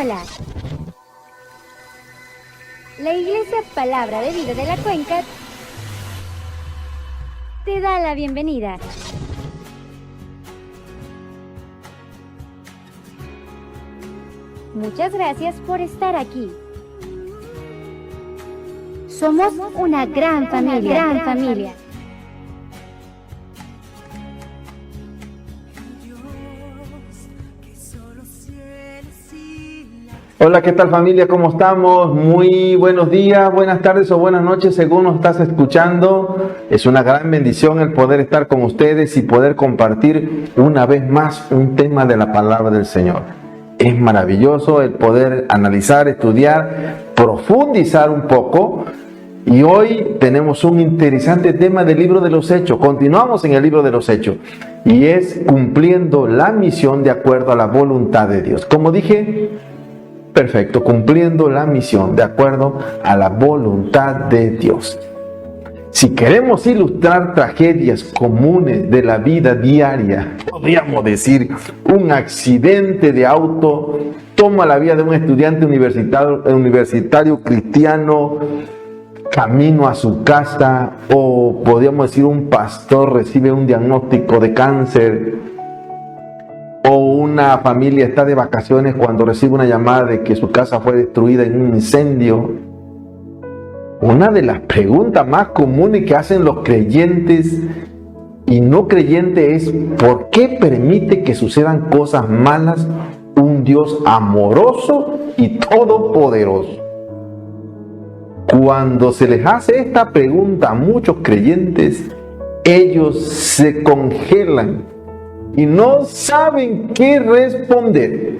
Hola. La Iglesia Palabra de Vida de la Cuenca te da la bienvenida. Muchas gracias por estar aquí. Somos una gran familia. Hola, ¿qué tal familia? ¿Cómo estamos? Muy buenos días, buenas tardes o buenas noches según nos estás escuchando. Es una gran bendición el poder estar con ustedes y poder compartir una vez más un tema de la palabra del Señor. Es maravilloso el poder analizar, estudiar, profundizar un poco. Y hoy tenemos un interesante tema del libro de los Hechos. Continuamos en el libro de los Hechos. Y es cumpliendo la misión de acuerdo a la voluntad de Dios. Como dije, perfecto, cumpliendo la misión de acuerdo a la voluntad de Dios. Si queremos ilustrar tragedias comunes de la vida diaria, podríamos decir, un accidente de auto toma la vida de un estudiante universitario cristiano camino a su casa, o podríamos decir un pastor recibe un diagnóstico de cáncer, o una familia está de vacaciones cuando recibe una llamada de que su casa fue destruida en un incendio. Una de las preguntas más comunes que hacen los creyentes y no creyentes es: ¿por qué permite que sucedan cosas malas un Dios amoroso y todopoderoso? Cuando se les hace esta pregunta a muchos creyentes, ellos se congelan y no saben qué responder.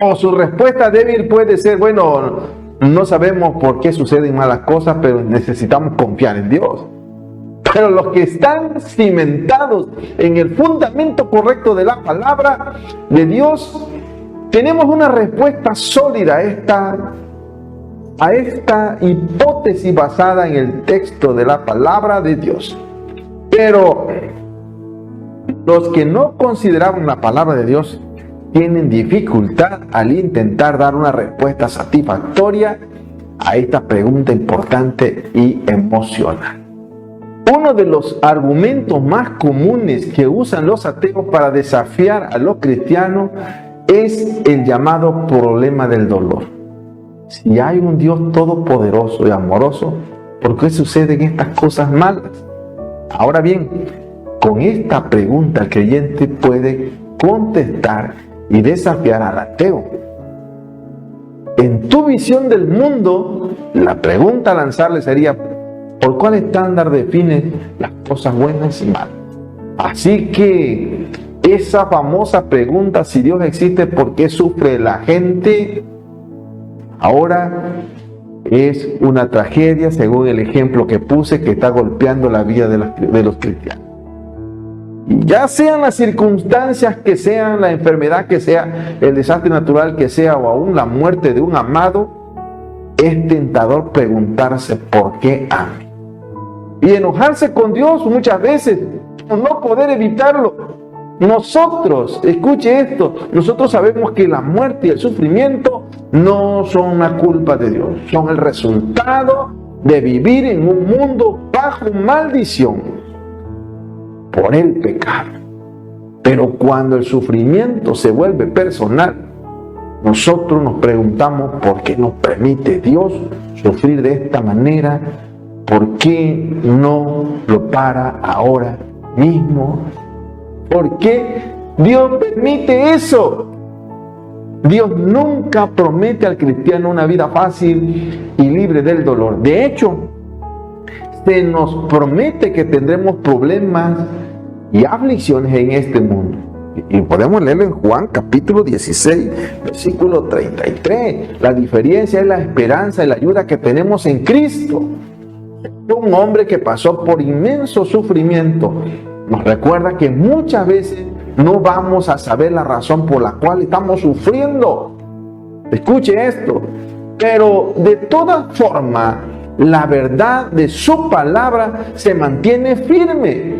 O su respuesta débil puede ser: bueno, no sabemos por qué suceden malas cosas, pero necesitamos confiar en Dios. Pero los que están cimentados en el fundamento correcto de la palabra de Dios, tenemos una respuesta sólida a esta hipótesis basada en el texto de la palabra de Dios. Pero los que no consideraban la palabra de Dios tienen dificultad al intentar dar una respuesta satisfactoria a esta pregunta importante y emocional. Uno de los argumentos más comunes que usan los ateos para desafiar a los cristianos es el llamado problema del dolor. Si hay un Dios todopoderoso y amoroso, ¿por qué suceden estas cosas malas? Ahora bien, con esta pregunta el creyente puede contestar y desafiar al ateo. En tu visión del mundo, la pregunta a lanzarle sería: ¿por cuál estándar defines las cosas buenas y malas? Así que esa famosa pregunta, si Dios existe, ¿por qué sufre la gente? Ahora es una tragedia, según el ejemplo que puse, que está golpeando la vida de los cristianos. Ya sean las circunstancias que sean, la enfermedad que sea, el desastre natural que sea, o aún la muerte de un amado, es tentador preguntarse por qué a mí. Y enojarse con Dios muchas veces, por no poder evitarlo. Nosotros, escuche esto, nosotros sabemos que la muerte y el sufrimiento no son la culpa de Dios, son el resultado de vivir en un mundo bajo maldición por el pecado. Pero cuando el sufrimiento se vuelve personal, nosotros nos preguntamos: ¿por qué nos permite Dios sufrir de esta manera? ¿Por qué no lo para ahora mismo? ¿Por qué Dios permite eso? Dios nunca promete al cristiano una vida fácil y libre del dolor. De hecho, se nos promete que tendremos problemas y aflicciones en este mundo. Y podemos leerlo en Juan capítulo 16, versículo 33. La diferencia es la esperanza y la ayuda que tenemos en Cristo. Un hombre que pasó por inmenso sufrimiento nos recuerda que muchas veces no vamos a saber la razón por la cual estamos sufriendo. Escuche esto. Pero de todas formas, la verdad de su palabra se mantiene firme.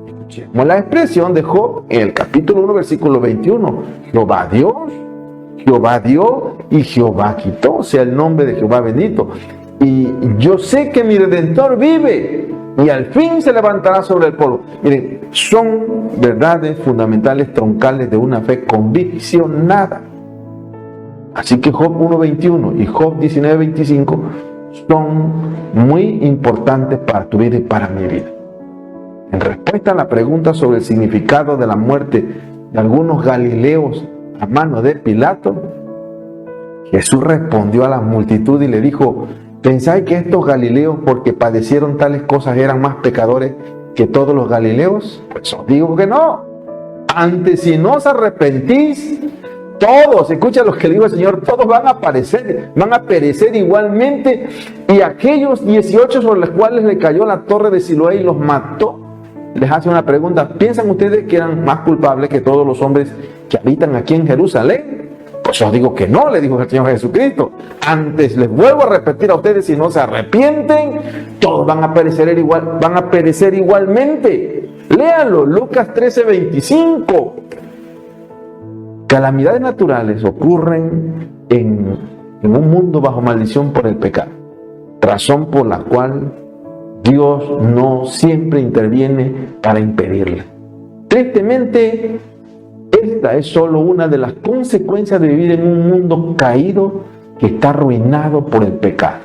Escuchemos la expresión de Job en el capítulo 1, versículo 21. Jehová Dios Jehová dio y Jehová quitó, sea el nombre de Jehová bendito. Y yo sé que mi Redentor vive y al fin se levantará sobre el polvo. Miren, son verdades fundamentales, troncales de una fe conviccionada. Así que Job 1:21 y Job 19:25 son muy importantes para tu vida y para mi vida. En respuesta a la pregunta sobre el significado de la muerte de algunos galileos a mano de Pilato, Jesús respondió a la multitud y le dijo: ¿pensáis que estos galileos, porque padecieron tales cosas, eran más pecadores que todos los galileos? Pues os digo que no. Antes, si no os arrepentís, todos, escucha lo que le digo al Señor, todos van a perecer igualmente. Y aquellos 18 sobre los cuales le cayó la torre de Siloé y los mató, les hace una pregunta: ¿piensan ustedes que eran más culpables que todos los hombres que habitan aquí en Jerusalén? Pues os digo que no, le dijo el Señor Jesucristo. Antes les vuelvo a repetir a ustedes, si no se arrepienten, todos van a perecer igualmente. Léanlo, Lucas 13:25. Calamidades naturales ocurren en un mundo bajo maldición por el pecado, razón por la cual Dios no siempre interviene para impedirla. Tristemente, esta es solo una de las consecuencias de vivir en un mundo caído que está arruinado por el pecado.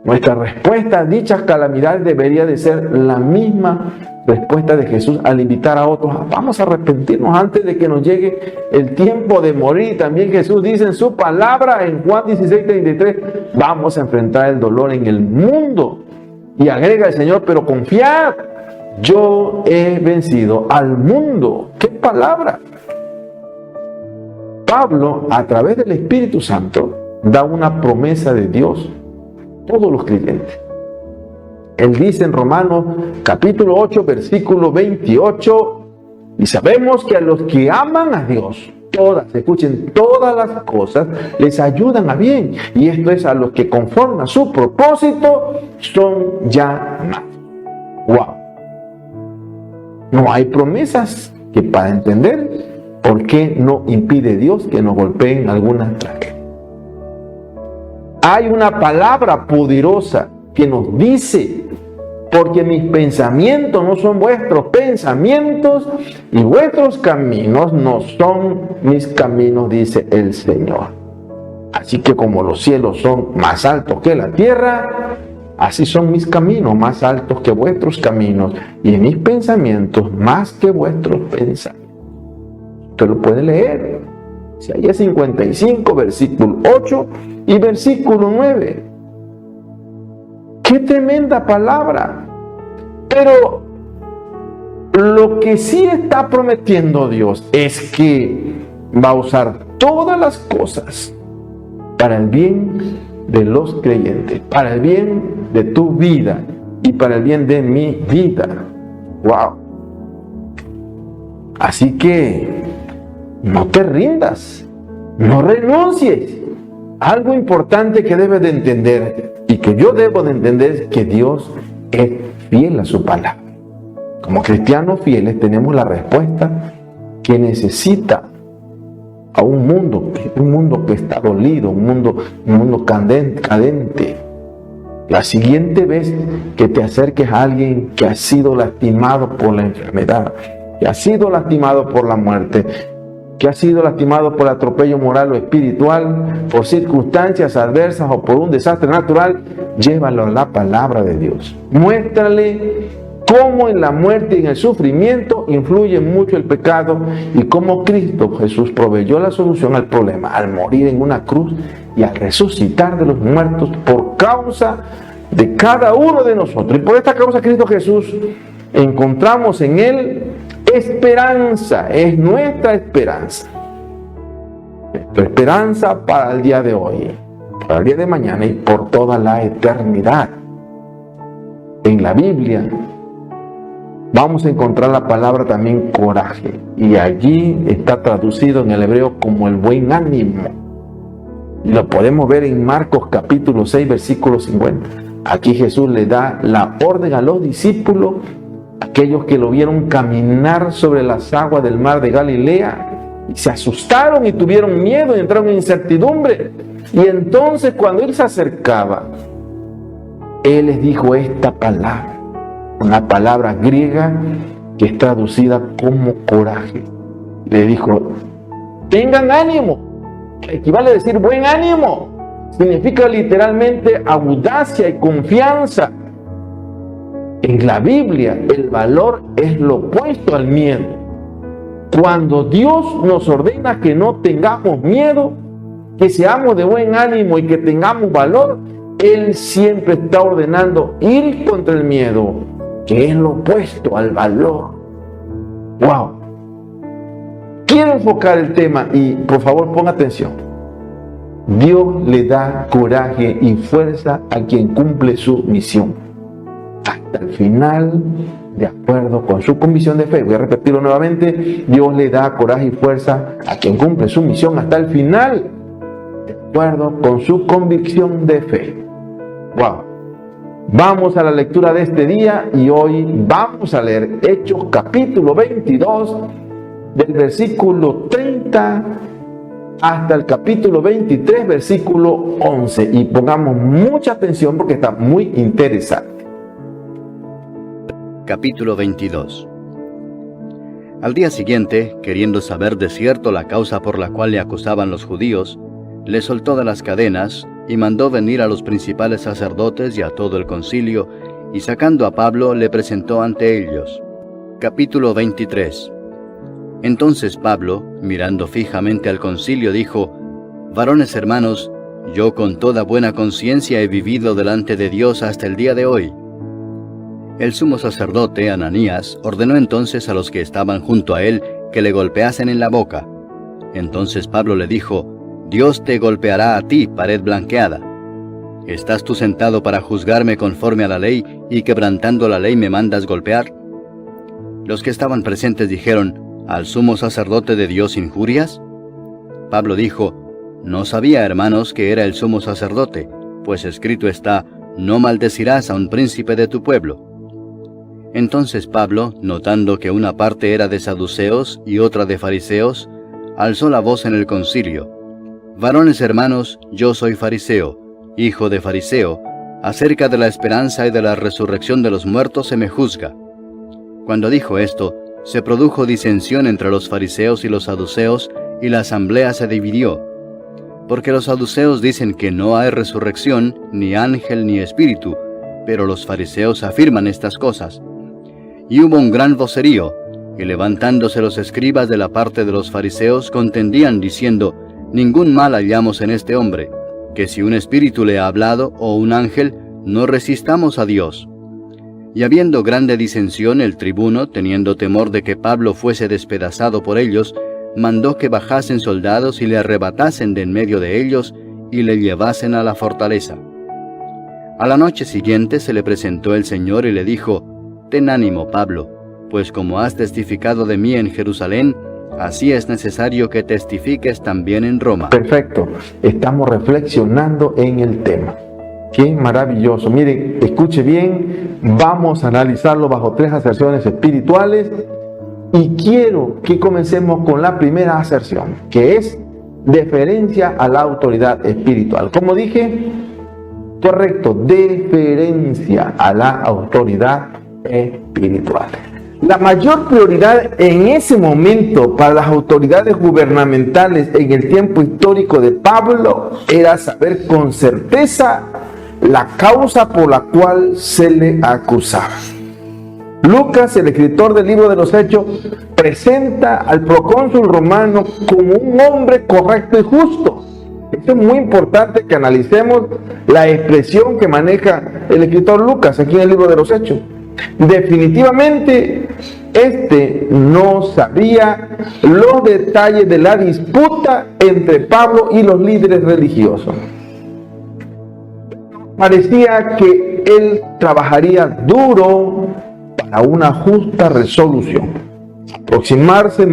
Nuestra respuesta a dichas calamidades debería de ser la misma respuesta de Jesús al invitar a otros: vamos a arrepentirnos antes de que nos llegue el tiempo de morir. También Jesús dice en su palabra en Juan 16:33, vamos a enfrentar el dolor en el mundo. Y agrega el Señor: pero confiad, yo he vencido al mundo. ¡Qué palabra! Pablo, a través del Espíritu Santo, da una promesa de Dios a todos los creyentes. Él dice en Romanos capítulo 8, versículo 28, y sabemos que a los que aman a Dios, todas las cosas les ayudan a bien. Y esto es a los que conforme a su propósito son llamados. ¡Wow! No hay promesas que, para entender por qué no impide Dios que nos golpeen algunas tragedias. Hay una palabra poderosa que nos dice: porque mis pensamientos no son vuestros pensamientos y vuestros caminos no son mis caminos, dice el Señor. Así que como los cielos son más altos que la tierra, así son mis caminos más altos que vuestros caminos y mis pensamientos más que vuestros pensamientos. Usted lo puede leer. Isaías 55, versículo 8 y versículo 9. ¡Qué tremenda palabra! Pero lo que sí está prometiendo Dios es que va a usar todas las cosas para el bien de los creyentes, para el bien de tu vida y para el bien de mi vida. ¡Wow! Así que no te rindas, no renuncies. Algo importante que debes de entender y que yo debo de entender es que Dios es fiel a su palabra. Como cristianos fieles tenemos la respuesta que necesita a un mundo que está dolido, un mundo cadente. La siguiente vez que te acerques a alguien que ha sido lastimado por la enfermedad, que ha sido lastimado por la muerte, que ha sido lastimado por el atropello moral o espiritual, por circunstancias adversas o por un desastre natural, llévalo a la palabra de Dios. Muéstrale cómo en la muerte y en el sufrimiento influye mucho el pecado y cómo Cristo Jesús proveyó la solución al problema al morir en una cruz y al resucitar de los muertos por causa de cada uno de nosotros. Y por esta causa Cristo Jesús encontramos en Él esperanza, es nuestra esperanza. Nuestra esperanza para el día de hoy, para el día de mañana y por toda la eternidad. En la Biblia vamos a encontrar la palabra también coraje, y allí está traducido en el hebreo como el buen ánimo. Y lo podemos ver en Marcos capítulo 6, versículo 50. Aquí Jesús le da la orden a los discípulos, aquellos que lo vieron caminar sobre las aguas del mar de Galilea, Y se asustaron y tuvieron miedo y entraron en incertidumbre. Y entonces cuando él se acercaba, él les dijo esta palabra, una palabra griega que es traducida como coraje. Le dijo, tengan ánimo, equivale a decir buen ánimo, significa literalmente audacia y confianza. En la Biblia el valor es lo opuesto al miedo. Cuando Dios nos ordena que no tengamos miedo, que seamos de buen ánimo y que tengamos valor, Él siempre está ordenando ir contra el miedo, que es lo opuesto al valor. ¡Wow! Quiero enfocar el tema y por favor ponga atención. Dios le da coraje y fuerza a quien cumple su misión hasta el final, de acuerdo con su convicción de fe. Voy a repetirlo nuevamente. Dios le da coraje y fuerza a quien cumple su misión hasta el final, de acuerdo con su convicción de fe. ¡Wow! Vamos a la lectura de este día y hoy vamos a leer Hechos capítulo 22 del versículo 30 hasta el capítulo 23 versículo 11 y pongamos mucha atención porque está muy interesante. Capítulo 22. Al día siguiente, queriendo saber de cierto la causa por la cual le acusaban los judíos, le soltó de las cadenas y mandó venir a los principales sacerdotes y a todo el concilio, y sacando a Pablo le presentó ante ellos. Capítulo 23. Entonces Pablo, mirando fijamente al concilio, dijo: Varones hermanos, yo con toda buena conciencia he vivido delante de Dios hasta el día de hoy. El sumo sacerdote, Ananías, ordenó entonces a los que estaban junto a él que le golpeasen en la boca. Entonces Pablo le dijo: Dios te golpeará a ti, pared blanqueada. ¿Estás tú sentado para juzgarme conforme a la ley, y quebrantando la ley me mandas golpear? Los que estaban presentes dijeron: ¿Al sumo sacerdote de Dios injurias? Pablo dijo: No sabía, hermanos, que era el sumo sacerdote, pues escrito está: No maldecirás a un príncipe de tu pueblo. Entonces Pablo, notando que una parte era de saduceos y otra de fariseos, alzó la voz en el concilio: Varones hermanos, yo soy fariseo, hijo de fariseo, acerca de la esperanza y de la resurrección de los muertos se me juzga. Cuando dijo esto, se produjo disensión entre los fariseos y los saduceos, y la asamblea se dividió. Porque los saduceos dicen que no hay resurrección, ni ángel ni espíritu, pero los fariseos afirman estas cosas. Y hubo un gran vocerío, y levantándose los escribas de la parte de los fariseos contendían diciendo: Ningún mal hallamos en este hombre, que si un espíritu le ha hablado o un ángel, no resistamos a Dios. Y habiendo grande disensión, el tribuno, teniendo temor de que Pablo fuese despedazado por ellos, mandó que bajasen soldados y le arrebatasen de en medio de ellos y le llevasen a la fortaleza. A la noche siguiente se le presentó el Señor y le dijo: Ten ánimo, Pablo, pues como has testificado de mí en Jerusalén, así es necesario que testifiques también en Roma. Perfecto, estamos reflexionando en el tema. Qué maravilloso. Miren, escuche bien, vamos a analizarlo bajo 3 aserciones espirituales y quiero que comencemos con la primera aserción, que es deferencia a la autoridad espiritual. Como dije, correcto, deferencia a la autoridad espiritual. La mayor prioridad en ese momento para las autoridades gubernamentales en el tiempo histórico de Pablo era saber con certeza la causa por la cual se le acusaba. Lucas, el escritor del libro de los Hechos, presenta al procónsul romano como un hombre correcto y justo. Esto es muy importante que analicemos la expresión que maneja el escritor Lucas aquí en el libro de los Hechos. Definitivamente, este no sabía los detalles de la disputa entre Pablo y los líderes religiosos. Parecía que él trabajaría duro para una justa resolución, aproximarse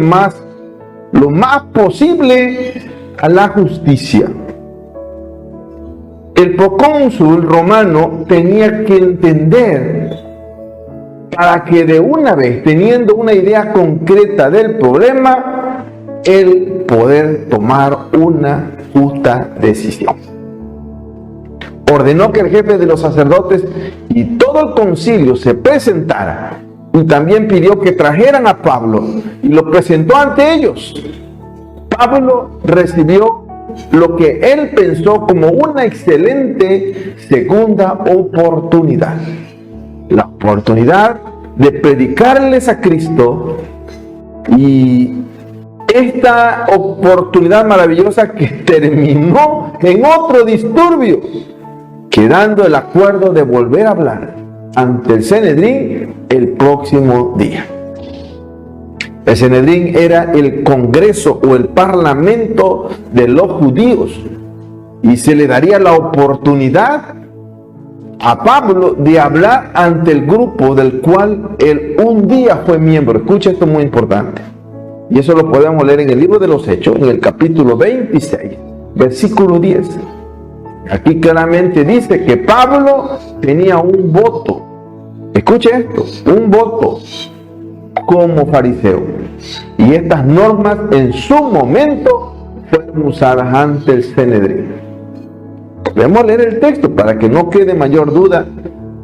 lo más posible a la justicia. El procónsul romano tenía que entender, para que de una vez, teniendo una idea concreta del problema, el poder tomar una justa decisión. Ordenó que el jefe de los sacerdotes y todo el concilio se presentara, y también pidió que trajeran a Pablo y lo presentó ante ellos. Pablo recibió lo que él pensó como una excelente segunda oportunidad, la oportunidad de predicarles a Cristo, y esta oportunidad maravillosa que terminó en otro disturbio, quedando el acuerdo de volver a hablar ante el Sanedrín el próximo día. El Sanedrín era el Congreso o el Parlamento de los judíos, y se le daría la oportunidad a Pablo de hablar ante el grupo del cual él un día fue miembro. Escucha, esto muy importante, y eso lo podemos leer en el libro de los Hechos, en el capítulo 26, versículo 10. Aquí claramente dice que Pablo tenía un voto. Escuche esto, un voto como fariseo. Y estas normas en su momento fueron usadas ante el Sanedrín. Podemos leer el texto para que no quede mayor duda.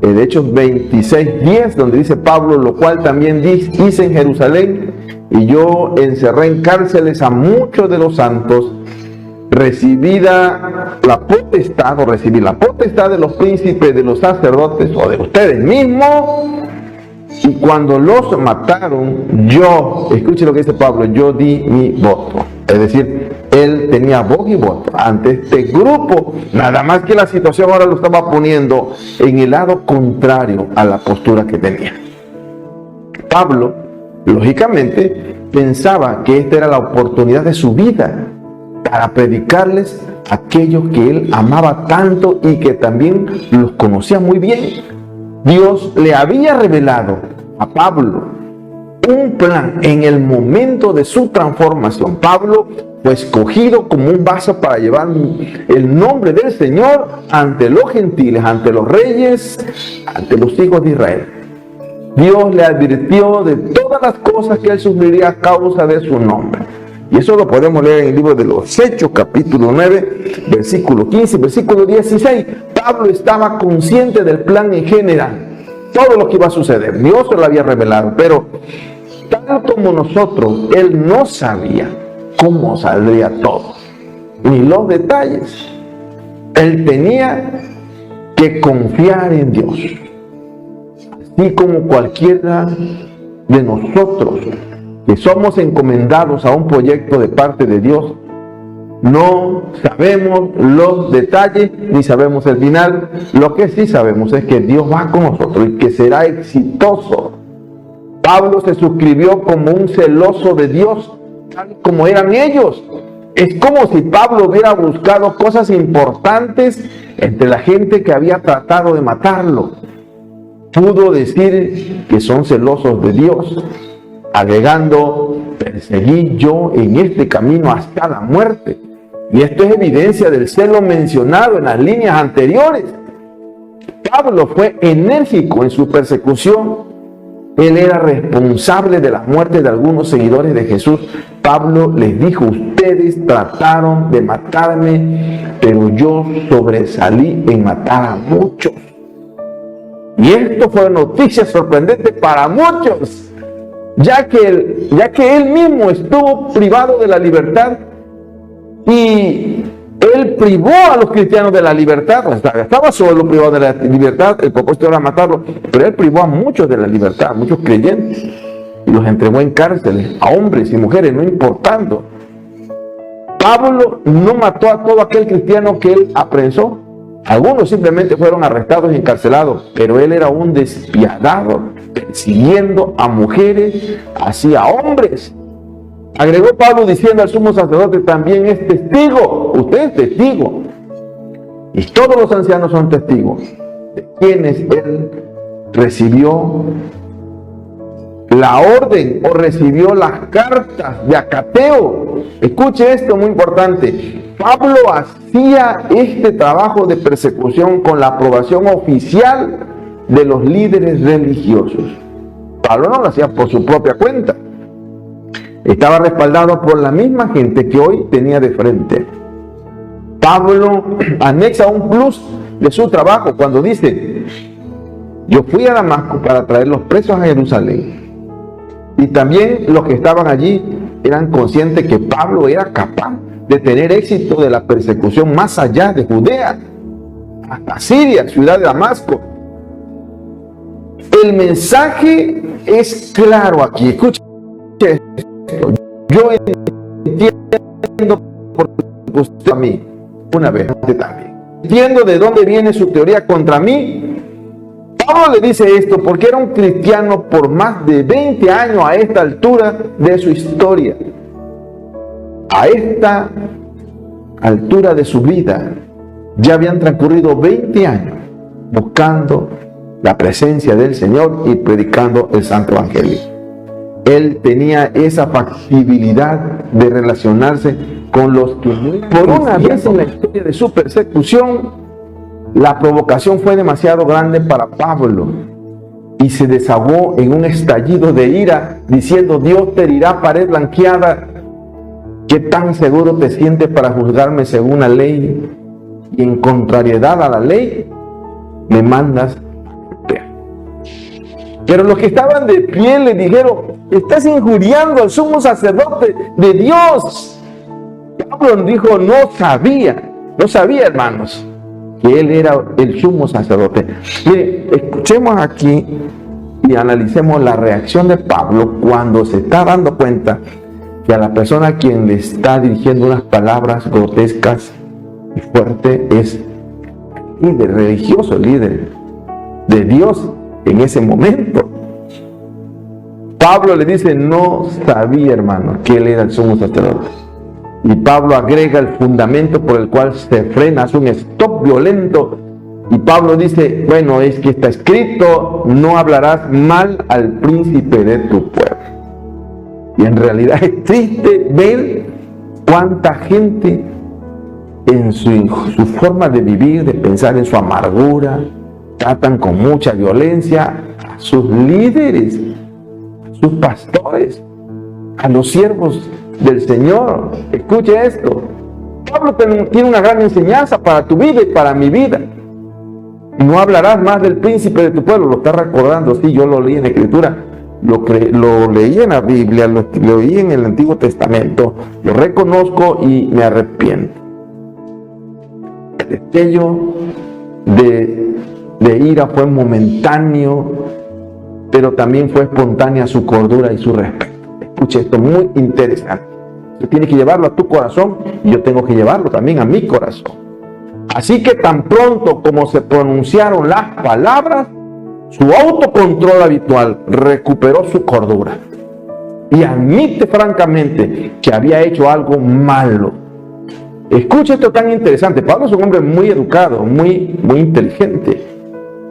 En Hechos 26:10, donde dice Pablo: lo cual también hice en Jerusalén, y yo encerré en cárceles a muchos de los santos, recibí la potestad de los príncipes, de los sacerdotes o de ustedes mismos, y cuando los mataron, yo, escuche lo que dice Pablo, yo di mi voto. Es decir, él tenía voz y voto ante este grupo, nada más que la situación ahora lo estaba poniendo en el lado contrario a la postura que tenía. Pablo, lógicamente, pensaba que esta era la oportunidad de su vida para predicarles a aquellos que él amaba tanto y que también los conocía muy bien. Dios le había revelado a Pablo un plan en el momento de su transformación. Pablo fue escogido como un vaso para llevar el nombre del Señor ante los gentiles, ante los reyes, ante los hijos de Israel. Dios le advirtió de todas las cosas que él sufriría a causa de su nombre. Y eso lo podemos leer en el libro de los Hechos, capítulo 9, versículo 15, versículo 16. Pablo estaba consciente del plan en general, todo lo que iba a suceder. Dios se lo había revelado, pero tal como nosotros, él no sabía cómo saldría todo, ni los detalles. Él tenía que confiar en Dios, así como cualquiera de nosotros que somos encomendados a un proyecto de parte de Dios. No sabemos los detalles ni sabemos el final. Lo que sí sabemos es que Dios va con nosotros y que será exitoso. Pablo se suscribió como un celoso de Dios, tal como eran ellos. Es como si Pablo hubiera buscado cosas importantes entre la gente que había tratado de matarlo. Pudo decir que son celosos de Dios, alegando: perseguí yo en este camino hasta la muerte. Y esto es evidencia del celo mencionado en las líneas anteriores. Pablo fue enérgico en su persecución. Él era responsable de la muerte de algunos seguidores de Jesús. Pablo les dijo: ustedes trataron de matarme, pero yo sobresalí en matar a muchos. Y esto fue noticia sorprendente para muchos, ya que él mismo estuvo privado de la libertad, y él privó a los cristianos de la libertad. Estaba solo privado de la libertad, el propósito era matarlo, pero él privó a muchos de la libertad, muchos creyentes, y los entregó en cárceles, a hombres y mujeres, no importando. Pablo no mató a todo aquel cristiano que él apresó. Algunos simplemente fueron arrestados y encarcelados, pero él era un despiadado, persiguiendo a mujeres, así a hombres. Agregó Pablo diciendo al sumo sacerdote: también es testigo, usted es testigo. Y todos los ancianos son testigos de quienes él recibió la orden o recibió las cartas de acateo. Escuche esto, muy importante. Pablo hacía este trabajo de persecución con la aprobación oficial de los líderes religiosos. Pablo no lo hacía por su propia cuenta. estaba respaldado por la misma gente que hoy tenía de frente. Pablo anexa un plus de su trabajo cuando dice: yo fui a Damasco para traer los presos a Jerusalén. Y también los que estaban allí eran conscientes que Pablo era capaz de tener éxito de la persecución más allá de Judea, hasta Siria, ciudad de Damasco. El mensaje es claro aquí. Escuche esto. Yo entiendo por usted a mí, una vez también. Entiendo de dónde viene su teoría contra mí. Pablo le dice esto porque era un cristiano por más de 20 años a esta altura de su historia. A esta altura de su vida ya habían transcurrido 20 años buscando la presencia del Señor y predicando el Santo Evangelio. Él tenía esa factibilidad de relacionarse con los que por una vez en la historia de su persecución, la provocación fue demasiado grande para Pablo y se desahogó en un estallido de ira diciendo: Dios te herirá pared blanqueada. ¿Qué tan seguro te sientes para juzgarme según la ley y en contrariedad a la ley me mandas? Pero los que estaban de pie le dijeron: estás injuriando al sumo sacerdote de Dios. Pablo dijo: no sabía, hermanos, que él era el sumo sacerdote. Mire, escuchemos aquí y analicemos la reacción de Pablo cuando se está dando cuenta que a la persona a quien le está dirigiendo unas palabras grotescas y fuertes es líder religioso, líder de Dios en ese momento. Pablo le dice: no sabía, hermano, que él era el sumo sacerdote. Y Pablo agrega el fundamento por el cual se frena, hace un stop violento. Y Pablo dice: bueno, es que está escrito: no hablarás mal al príncipe de tu pueblo. Y en realidad es triste ver cuánta gente en su forma de vivir, de pensar, en su amargura, tratan con mucha violencia a sus líderes, a sus pastores, a los siervos del Señor. Escuche esto. Pablo tiene una gran enseñanza para tu vida y para mi vida. No hablarás más del príncipe de tu pueblo. Lo está recordando. Sí, yo lo leí en la Escritura, lo leí en la Biblia, lo leí en el Antiguo Testamento, lo reconozco y me arrepiento. El destello de ira fue momentáneo, pero también fue espontánea su cordura y su respeto. Escuche esto, muy interesante. Tú tienes que llevarlo a tu corazón y yo tengo que llevarlo también a mi corazón. Así que tan pronto como se pronunciaron las palabras, su autocontrol habitual recuperó su cordura y admite francamente que había hecho algo malo. Escucha esto tan interesante. Pablo es un hombre muy educado, muy inteligente.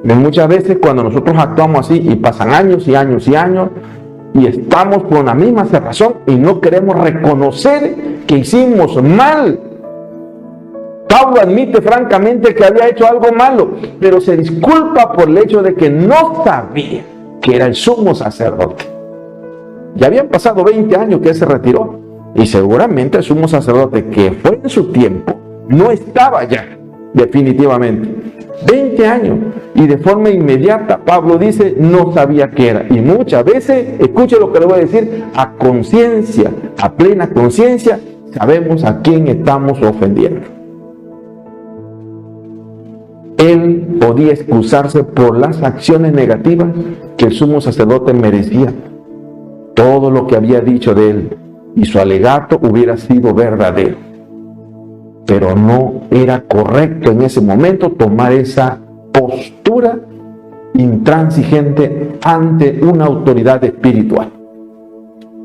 Y muchas veces cuando nosotros actuamos así y pasan años y años y años y estamos con la misma cerrazón y no queremos reconocer que hicimos mal. Pablo admite francamente que había hecho algo malo, pero se disculpa por el hecho de que no sabía que era el sumo sacerdote. Ya habían pasado 20 años que él se retiró y seguramente el sumo sacerdote que fue en su tiempo no estaba ya, definitivamente. 20 años y de forma inmediata Pablo dice: no sabía qué era. Y muchas veces, escuche lo que le voy a decir, a conciencia, a plena conciencia, sabemos a quién estamos ofendiendo. Él podía excusarse por las acciones negativas que el sumo sacerdote merecía. Todo lo que había dicho de él y su alegato hubiera sido verdadero. Pero no era correcto en ese momento tomar esa postura intransigente ante una autoridad espiritual.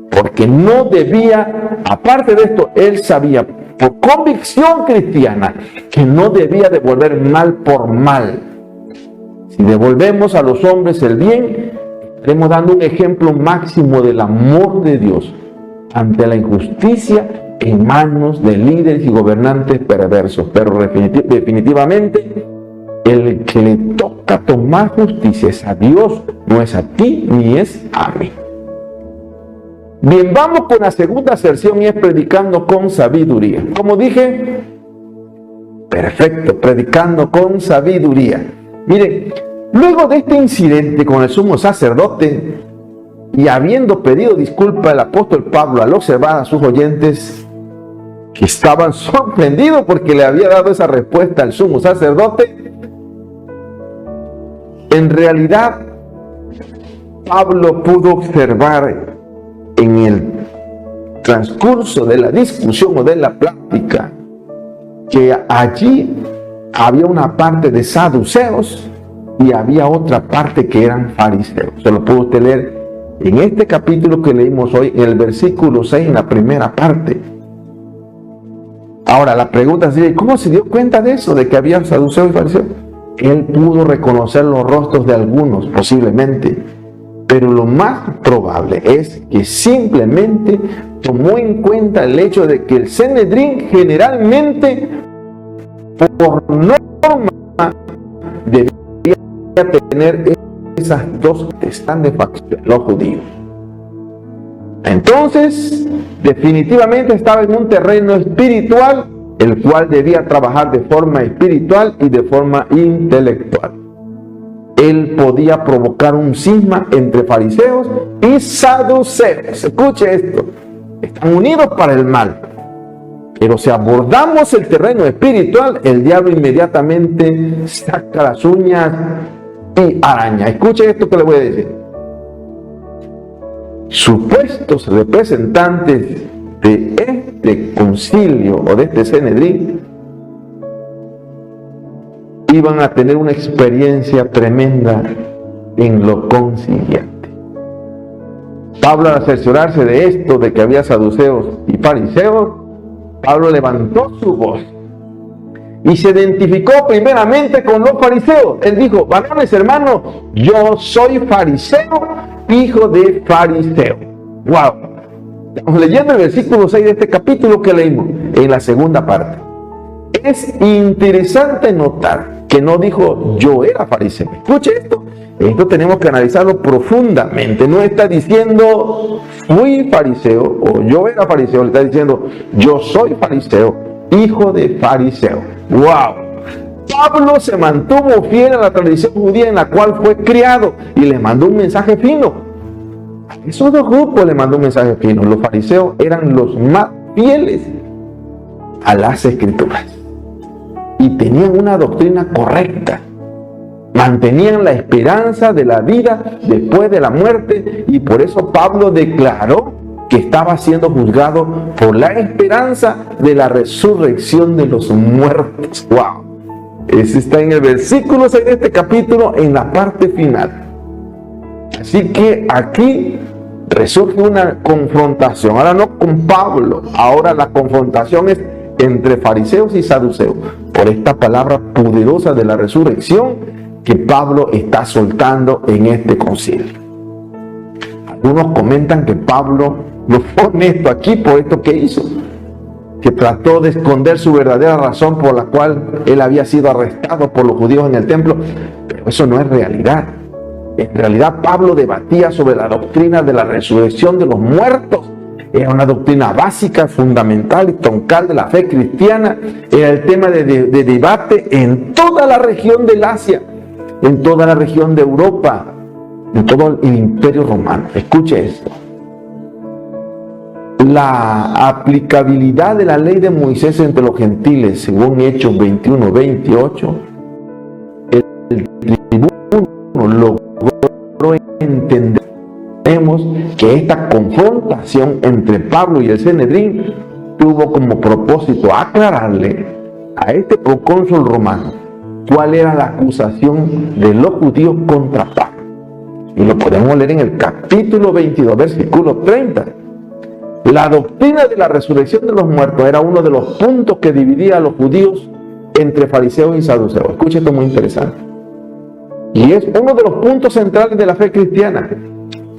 Porque no debía, aparte de esto, él sabía por convicción cristiana que no debía devolver mal por mal. Si devolvemos a los hombres el bien, estaremos dando un ejemplo máximo del amor de Dios ante la injusticia en manos de líderes y gobernantes perversos. Pero definitivamente el que le toca tomar justicia es a Dios, no es a ti ni es a mí. Bien, vamos con la segunda sección y es predicando con sabiduría. Como dije, perfecto, predicando con sabiduría. Miren, luego de este incidente con el sumo sacerdote y habiendo pedido disculpa el apóstol Pablo al observar a sus oyentes que estaban sorprendidos porque le había dado esa respuesta al sumo sacerdote, en realidad Pablo pudo observar en el transcurso de la discusión o de la plática que allí había una parte de saduceos y había otra parte que eran fariseos. Se lo puede usted leer en este capítulo que leímos hoy, en el versículo 6, en la primera parte. Ahora la pregunta es, ¿cómo se dio cuenta de eso, de que había saduceos y fariseos? Él pudo reconocer los rostros de algunos, posiblemente, pero lo más probable es que simplemente tomó en cuenta el hecho de que el Sanedrín generalmente, por norma, debía tener esas dos están de facción, los judíos. Entonces, definitivamente estaba en un terreno espiritual, el cual debía trabajar de forma espiritual y de forma intelectual. Él podía provocar un cisma entre fariseos y saduceos. Escuche esto, están unidos para el mal. Pero si abordamos el terreno espiritual, el diablo inmediatamente saca las uñas y araña. Escuche esto que le voy a decir. Supuestos representantes de este concilio o de este Sanedrín iban a tener una experiencia tremenda en lo consiguiente. Pablo, al cerciorarse de esto, de que había saduceos y fariseos, Pablo levantó su voz y se identificó primeramente con los fariseos. Él dijo: varones hermanos, yo soy fariseo, hijo de fariseo. Wow. Estamos leyendo el versículo 6 de este capítulo que leímos en la segunda parte. Es interesante notar que no dijo yo era fariseo. Escuche esto. Esto tenemos que analizarlo profundamente. No está diciendo fui fariseo o yo era fariseo. Le está diciendo yo soy fariseo, hijo de fariseo. ¡Wow! Pablo se mantuvo fiel a la tradición judía en la cual fue criado y le mandó un mensaje fino. A esos dos grupos le mandó un mensaje fino. Los fariseos eran los más fieles a las escrituras y tenían una doctrina correcta. Mantenían la esperanza de la vida después de la muerte, y por eso Pablo declaró que estaba siendo juzgado por la esperanza de la resurrección de los muertos. ¡Wow! Ese está en el versículo 6 de este capítulo, en la parte final. Así que aquí resurge una confrontación. Ahora no con Pablo, ahora la confrontación es entre fariseos y saduceos, por esta palabra poderosa de la resurrección que Pablo está soltando en este concilio. Algunos comentan que Pablo no fue honesto aquí por esto que hizo, que trató de esconder su verdadera razón por la cual él había sido arrestado por los judíos en el templo, pero eso no es realidad. En realidad Pablo debatía sobre la doctrina de la resurrección de los muertos. Era una doctrina básica, fundamental y troncal de la fe cristiana. Era el tema de debate en toda la región del Asia, en toda la región de Europa, en todo el imperio romano. Escuche esto. La aplicabilidad de la ley de Moisés entre los gentiles, según Hechos 21-28, el tribuno logró entender que esta confrontación entre Pablo y el Sanedrín tuvo como propósito aclararle a este procónsul romano cuál era la acusación de los judíos contra Pablo. Y lo podemos leer en el capítulo 22, versículo 30. La doctrina de la resurrección de los muertos era uno de los puntos que dividía a los judíos entre fariseos y saduceos. Escuche esto, muy interesante. Y es uno de los puntos centrales de la fe cristiana.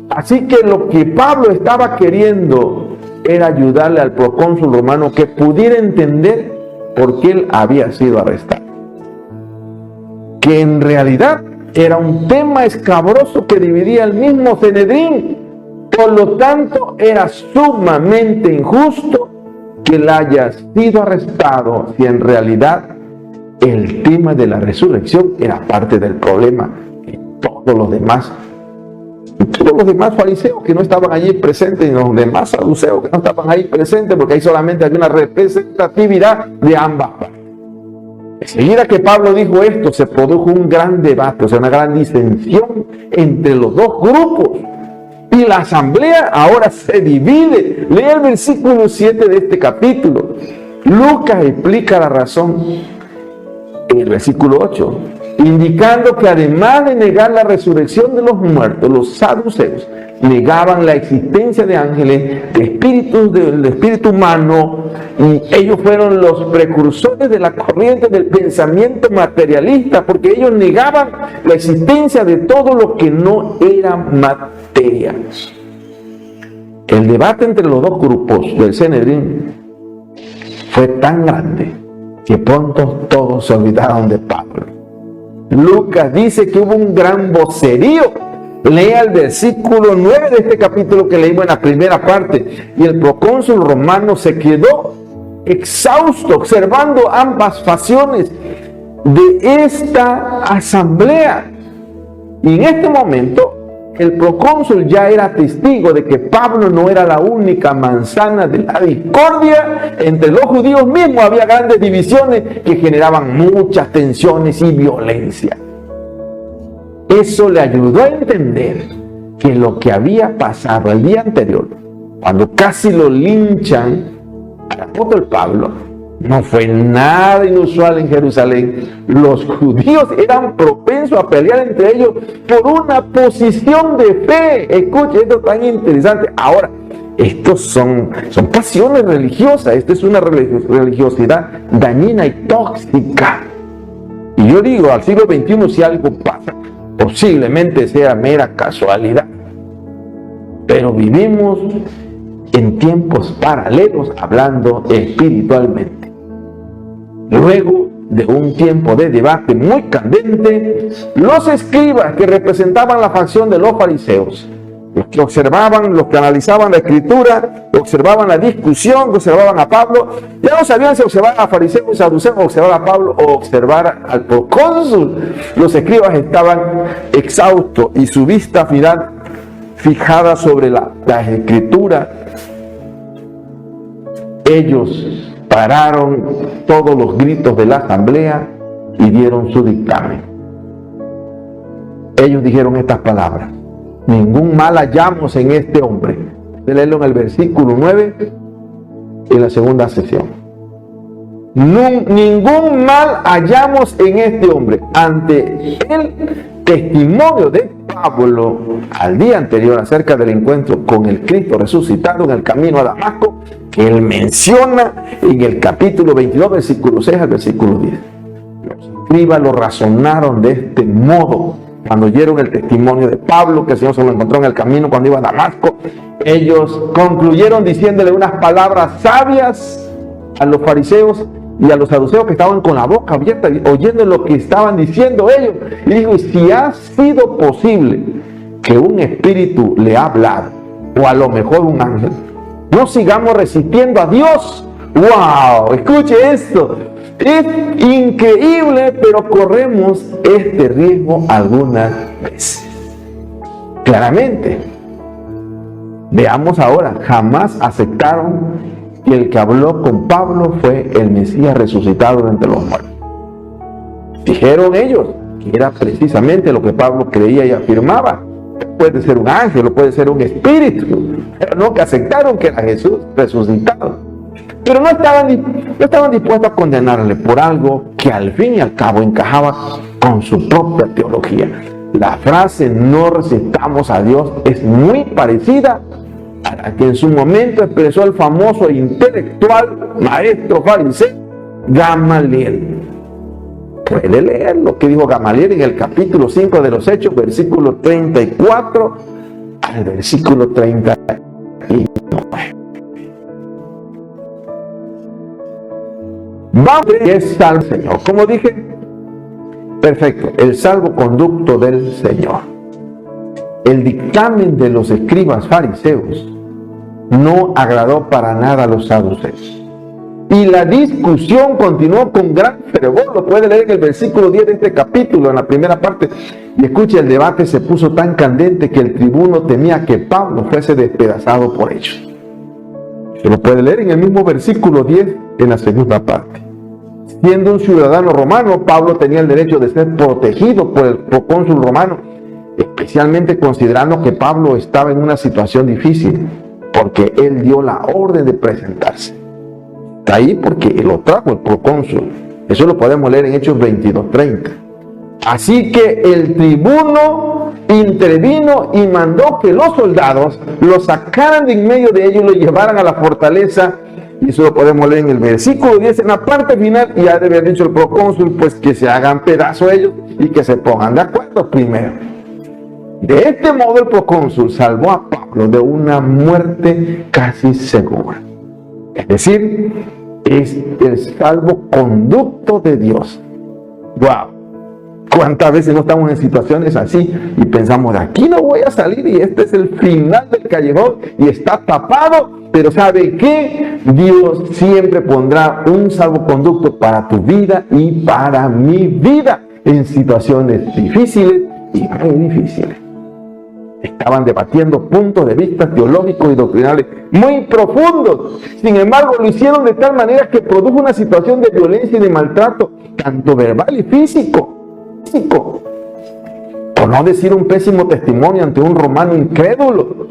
Así que lo que Pablo estaba queriendo era ayudarle al procónsul romano que pudiera entender por qué él había sido arrestado. Que en realidad era un tema escabroso que dividía el mismo Sanedrín, Por lo tanto, era sumamente injusto que él haya sido arrestado si en realidad el tema de la resurrección era parte del problema. Y todos los demás fariseos que no estaban allí presentes y los demás saduceos que no estaban ahí presentes, porque ahí solamente había una representatividad de ambas partes. Enseguida que Pablo dijo esto, se produjo un gran debate, o sea, una gran disensión entre los dos grupos. Y la asamblea ahora se divide. Lee el versículo 7 de este capítulo. Lucas explica la razón en el versículo 8, indicando que además de negar la resurrección de los muertos, los saduceos negaban la existencia de ángeles, de espíritus, del espíritu humano, y ellos fueron los precursores de la corriente del pensamiento materialista, porque ellos negaban la existencia de todo lo que no era materia. El debate entre los dos grupos del Sanedrín fue tan grande que pronto todos se olvidaron de Pablo. Lucas dice que hubo un gran vocerío. Lea el versículo 9 de este capítulo que leímos en la primera parte. Y el procónsul romano se quedó exhausto observando ambas facciones de esta asamblea. Y en este momento el procónsul ya era testigo de que Pablo no era la única manzana de la discordia. Entre los judíos mismos había grandes divisiones que generaban muchas tensiones y violencia. Eso le ayudó a entender que lo que había pasado el día anterior, cuando casi lo linchan al apóstol Pablo, no fue nada inusual en Jerusalén. Los judíos eran propensos a pelear entre ellos por una posición de fe. Escuche, esto es tan interesante. Ahora, estos son pasiones religiosas. Esta es una religiosidad dañina y tóxica. Y yo digo, al siglo XXI, si algo pasa, posiblemente sea mera casualidad. Pero vivimos en tiempos paralelos, hablando espiritualmente. Luego de un tiempo de debate muy candente, los escribas que representaban la facción de los fariseos, los que observaban, los que analizaban la escritura, observaban la discusión, observaban a Pablo, ya no sabían si observar a fariseos y saduceos, observar a Pablo o observar al procónsul. Los escribas estaban exhaustos y su vista final fijada sobre la escritura. Ellos pararon todos los gritos de la asamblea y dieron su dictamen. Ellos dijeron estas palabras: ningún mal hallamos en este hombre. Léelo en el versículo 9 en la segunda sesión. Ningún mal hallamos en este hombre. Ante el testimonio de Pablo al día anterior acerca del encuentro con el Cristo resucitado en el camino a Damasco, que él menciona en el capítulo 22, versículo 6 al versículo 10. Los escribas lo razonaron de este modo. Cuando oyeron el testimonio de Pablo, que el Señor se lo encontró en el camino cuando iba a Damasco, ellos concluyeron diciéndole unas palabras sabias a los fariseos y a los saduceos que estaban con la boca abierta oyendo lo que estaban diciendo ellos. Y dijo: si ha sido posible que un espíritu le ha hablado, o a lo mejor un ángel, no sigamos resistiendo a Dios. ¡Wow! Escuche esto. Es increíble, pero corremos este riesgo algunas veces. Claramente. Veamos ahora, jamás aceptaron que el que habló con Pablo fue el Mesías resucitado de entre los muertos. Dijeron ellos que era precisamente lo que Pablo creía y afirmaba. Puede ser un ángel o puede ser un espíritu, pero no que aceptaron que era Jesús resucitado. Pero no estaban dispuestos a condenarle por algo que al fin y al cabo encajaba con su propia teología. La frase "no resistamos a Dios" es muy parecida a la que en su momento expresó el famoso intelectual maestro fariseo Gamaliel. Puede leer lo que dijo Gamaliel en el capítulo 5 de los Hechos, versículo 34 al versículo 39. Vamos, que es salvo Señor. Como dije, perfecto, el salvoconducto del Señor. el dictamen de los escribas fariseos no agradó para nada a los saduceos. Y la discusión continuó con gran fervor. Lo puede leer en el versículo 10 de este capítulo, en la primera parte. Y escuche, el debate se puso tan candente que el tribuno temía que Pablo fuese despedazado por ellos. Se lo puede leer en el mismo versículo 10, en la segunda parte. Siendo un ciudadano romano, Pablo tenía el derecho de ser protegido por el procónsul romano, especialmente considerando que Pablo estaba en una situación difícil, porque él dio la orden de presentarse. Está ahí porque lo trajo el procónsul. Eso lo podemos leer en Hechos 22:30. Así que el tribuno intervino y mandó que los soldados lo sacaran de en medio de ellos y lo llevaran a la fortaleza. Y eso lo podemos leer en el versículo 10, en la parte final. Y ha de haber dicho el procónsul, pues que se hagan pedazo ellos y que se pongan de acuerdo primero. De este modo el procónsul salvó a Pablo de una muerte casi segura. Es decir, es el salvoconducto de Dios. ¡Wow! ¿Cuántas veces no estamos en situaciones así y pensamos, de aquí no voy a salir y este es el final del callejón y está tapado? Pero ¿sabe qué? Dios siempre pondrá un salvoconducto para tu vida y para mi vida en situaciones difíciles y muy difíciles. Estaban debatiendo puntos de vista teológicos y doctrinales muy profundos. Sin embargo, lo hicieron de tal manera que produjo una situación de violencia y de maltrato, tanto verbal y físico. Por no decir un pésimo testimonio ante un romano incrédulo.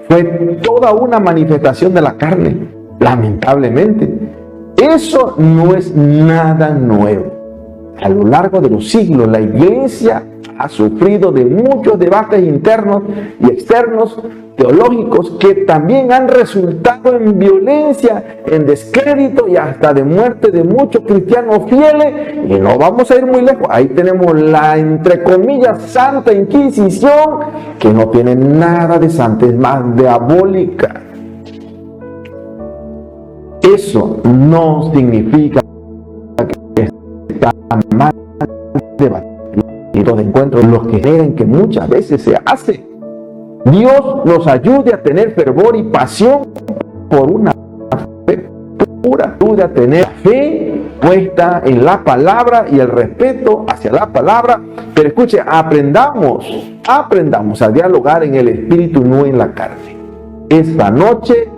Fue toda una manifestación de la carne, lamentablemente. Eso no es nada nuevo. A lo largo de los siglos, la iglesia ha sufrido de muchos debates internos y externos teológicos que también han resultado en violencia, en descrédito y hasta de muerte de muchos cristianos fieles. Y no vamos a ir muy lejos. Ahí tenemos la, entre comillas, Santa Inquisición, que no tiene nada de santa, es más diabólica. Eso no significa que está mal debatido de encuentros, los que creen que muchas veces se hace. Dios nos ayude a tener fervor y pasión por una fe pura, ayude a tener fe puesta en la palabra y el respeto hacia la palabra. Pero escuche, aprendamos a dialogar en el espíritu, no en la carne. Esta noche,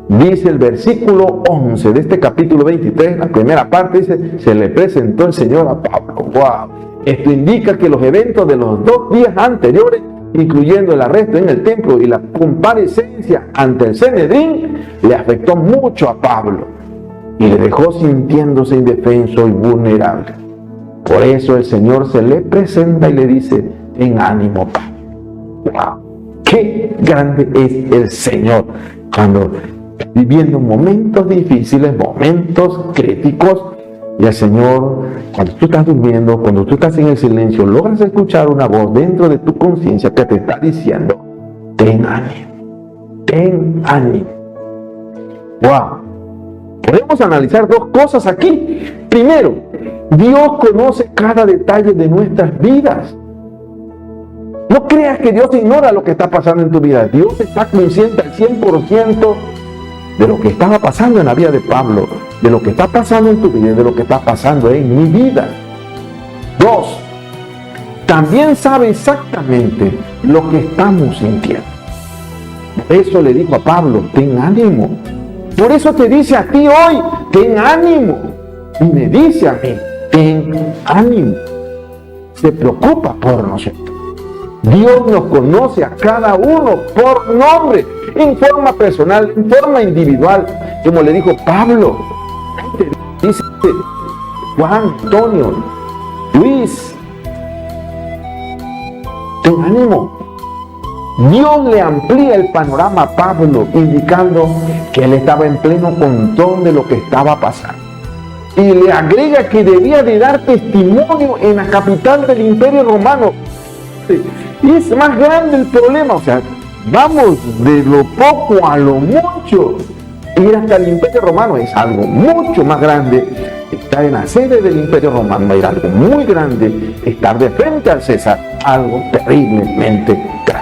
dice el versículo 11 de este capítulo 23, la primera parte dice, se le presentó el Señor a Pablo. ¡Wow! Esto indica que los eventos de los 2 días anteriores, incluyendo el arresto en el templo y la comparecencia ante el Sanedrín, le afectó mucho a Pablo y le dejó sintiéndose indefenso y vulnerable. Por eso el Señor se le presenta y le dice, ten ánimo, Pablo. ¡Wow! ¡Qué grande es el Señor! Cuando viviendo momentos difíciles, momentos críticos, y el Señor, cuando tú estás durmiendo, cuando tú estás en el silencio, logras escuchar una voz dentro de tu conciencia que te está diciendo, ten ánimo, ten ánimo. ¡Wow! Podemos analizar 2 cosas aquí. Primero, Dios conoce cada detalle de nuestras vidas. No creas que Dios ignora lo que está pasando en tu vida. Dios está consciente al 100% de lo que estaba pasando en la vida de Pablo, de lo que está pasando en tu vida, de lo que está pasando en mi vida. 2, también sabe exactamente lo que estamos sintiendo. Por eso le dijo a Pablo, ten ánimo. Por eso te dice a ti hoy, ten ánimo. Y me dice a mí, ten ánimo. Se preocupa por nosotros. Dios nos conoce a cada uno por nombre, en forma personal, en forma individual. Como le dijo Pablo, dice Juan, Antonio, Luis, ten ánimo. Dios le amplía el panorama a Pablo, indicando que él estaba en pleno control de lo que estaba pasando. Y le agrega que debía de dar testimonio en la capital del Imperio Romano. Y es más grande el problema, o sea, vamos de lo poco a lo mucho. Ir hasta el Imperio Romano es algo mucho más grande. Estar en la sede del Imperio Romano era algo muy grande. Estar de frente al César, algo terriblemente grande.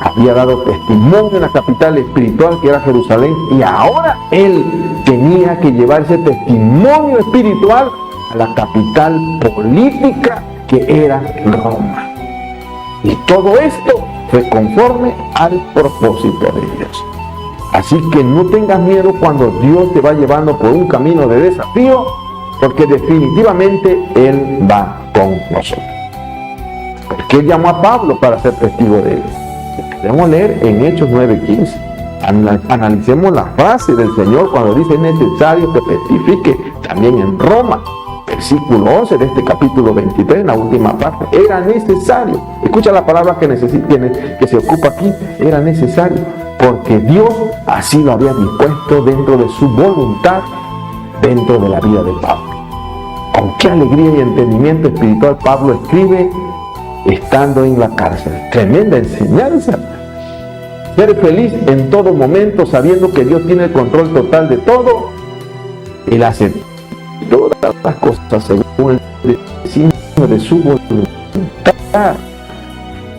había dado testimonio en la capital espiritual que era Jerusalén, y ahora él tenía que llevar ese testimonio espiritual a la capital política que era Roma. Y todo esto fue conforme al propósito de Dios. Así que no tengas miedo cuando Dios te va llevando por un camino de desafío, porque definitivamente Él va con nosotros. Porque Él llamó a Pablo para ser testigo de Él. Podemos leer en Hechos 9:15. Analicemos la frase del Señor cuando dice: es necesario que testifique también en Roma. Versículo 11 de este capítulo 23, en la última parte. Era necesario. Escucha la palabra que se ocupa aquí. Era necesario, porque Dios así lo había dispuesto dentro de su voluntad, dentro de la vida de Pablo. Con qué alegría y entendimiento espiritual Pablo escribe estando en la cárcel. Tremenda enseñanza. Ser feliz en todo momento, sabiendo que Dios tiene el control total de todo. Él hace todas las cosas según el designio de su voluntad.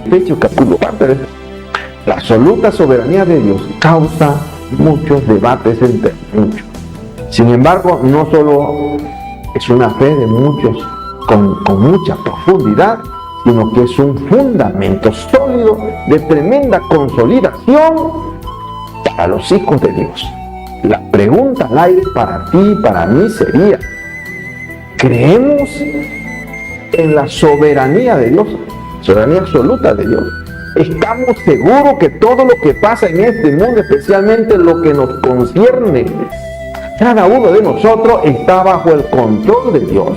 De hecho, capítulo 4, la absoluta soberanía de Dios causa muchos debates entre muchos. Sin embargo, no solo es una fe de muchos con mucha profundidad, sino que es un fundamento sólido de tremenda consolidación para los hijos de Dios. La pregunta al aire para ti y para mí sería: ¿creemos en la soberanía de Dios? Soberanía absoluta de Dios. ¿Estamos seguros que todo lo que pasa en este mundo, especialmente lo que nos concierne a cada uno de nosotros, está bajo el control de Dios?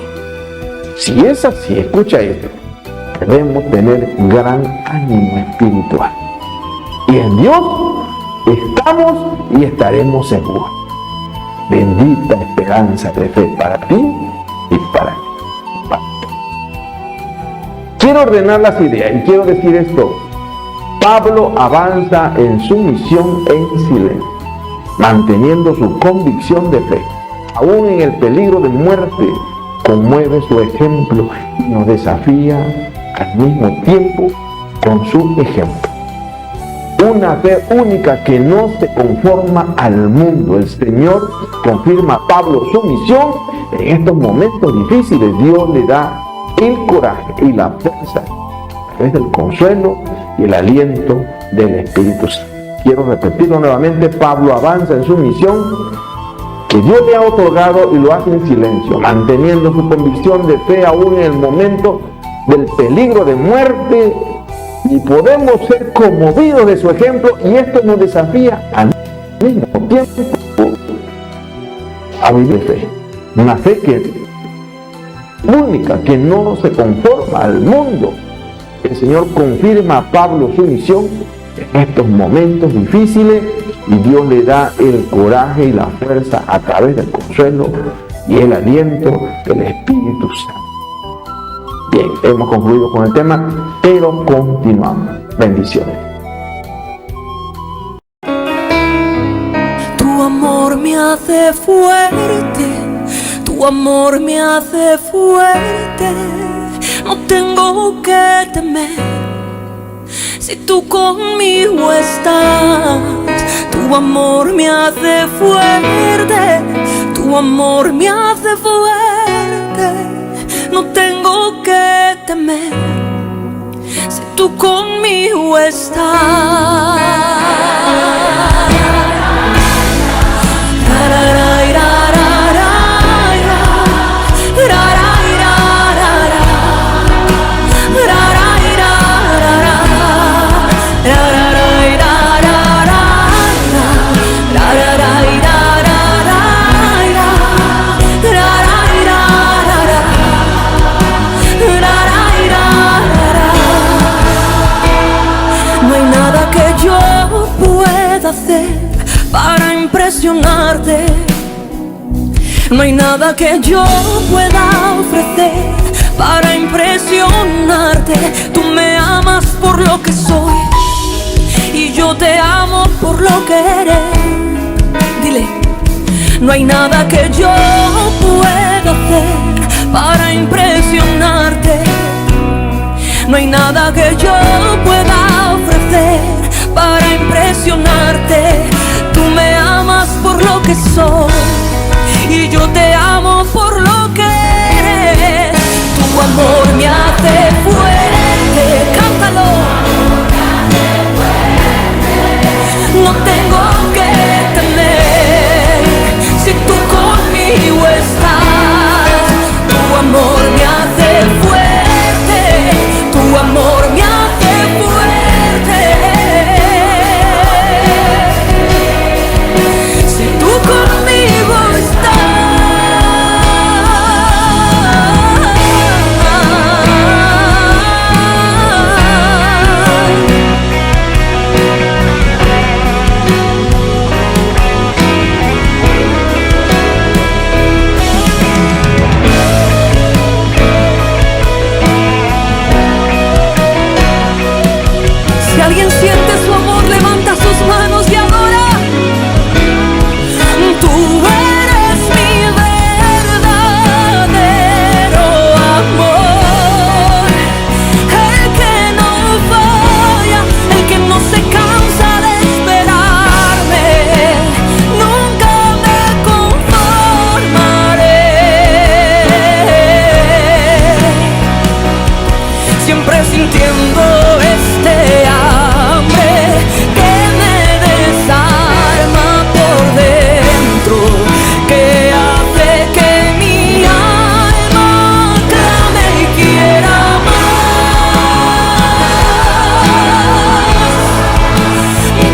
Si es así, escucha esto: debemos tener gran ánimo espiritual. Y en Dios estamos y estaremos seguros. Bendita esperanza de fe para ti y para mí. Quiero ordenar las ideas y quiero decir esto. Pablo avanza en su misión en silencio, manteniendo su convicción de fe. Aún en el peligro de muerte, conmueve su ejemplo y nos desafía al mismo tiempo con su ejemplo. Una fe única que no se conforma al mundo. El Señor confirma a Pablo su misión. En estos momentos difíciles, Dios le da el coraje y la fuerza a través del consuelo y el aliento del Espíritu Santo. Quiero repetirlo nuevamente: Pablo avanza en su misión que Dios le ha otorgado y lo hace en silencio, manteniendo su convicción de fe aún en el momento del peligro de muerte, y podemos ser conmovidos de su ejemplo, y esto nos desafía al mismo tiempo a vivir fe. Una fe única, que no se conforma al mundo. El Señor confirma a Pablo su misión en estos momentos difíciles, y Dios le da el coraje y la fuerza a través del consuelo y el aliento del Espíritu Santo. Bien, hemos concluido con el tema, pero continuamos. Bendiciones. Tu amor me hace fuerte, tu amor me hace fuerte. No tengo que temer si tú conmigo estás. Tu amor me hace fuerte, tu amor me hace fuerte. No tengo que temer si tú conmigo estás. Para impresionarte, no hay nada que yo pueda ofrecer para impresionarte. Tú me amas por lo que soy y yo te amo por lo que eres. Dile: no hay nada que yo pueda hacer para impresionarte. No hay nada que yo pueda ofrecer para impresionarte. Tú me amas por lo que soy y yo te amo por lo que eres. Tu amor me hace fuerte, cántalo. No tengo que temer si tú conmigo estás. Tu amor me hace fuerte, tu amor me hace fuerte. Si tú conmigo alguien siente su amor, levanta sus manos y adora. Tú eres mi verdadero amor, el que no falla, el que no se cansa de esperarme. Nunca me conformaré, siempre sintiendo este hambre que me desarma por dentro, que hace que mi alma clame y quiera más,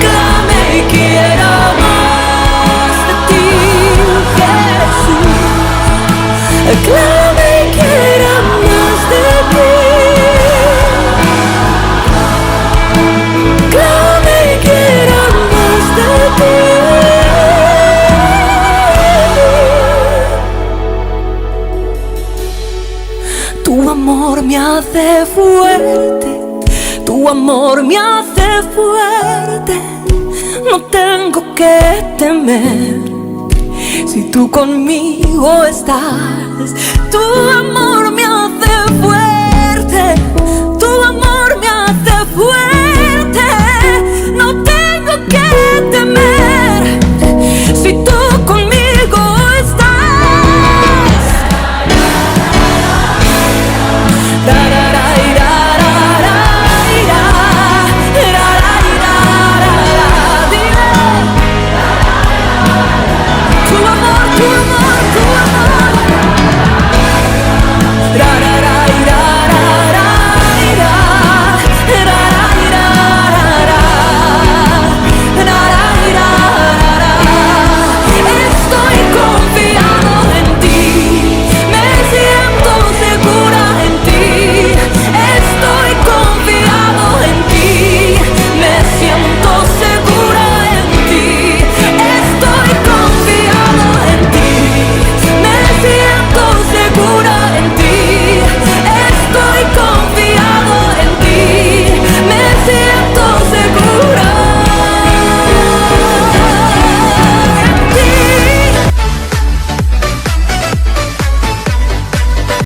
clame y quiera más de ti, Jesús, clame y quiera más de ti. Tu amor me hace fuerte, tu amor me hace fuerte. No tengo que temer si tú conmigo estás. Tu amor me hace fuerte, tu amor me hace fuerte.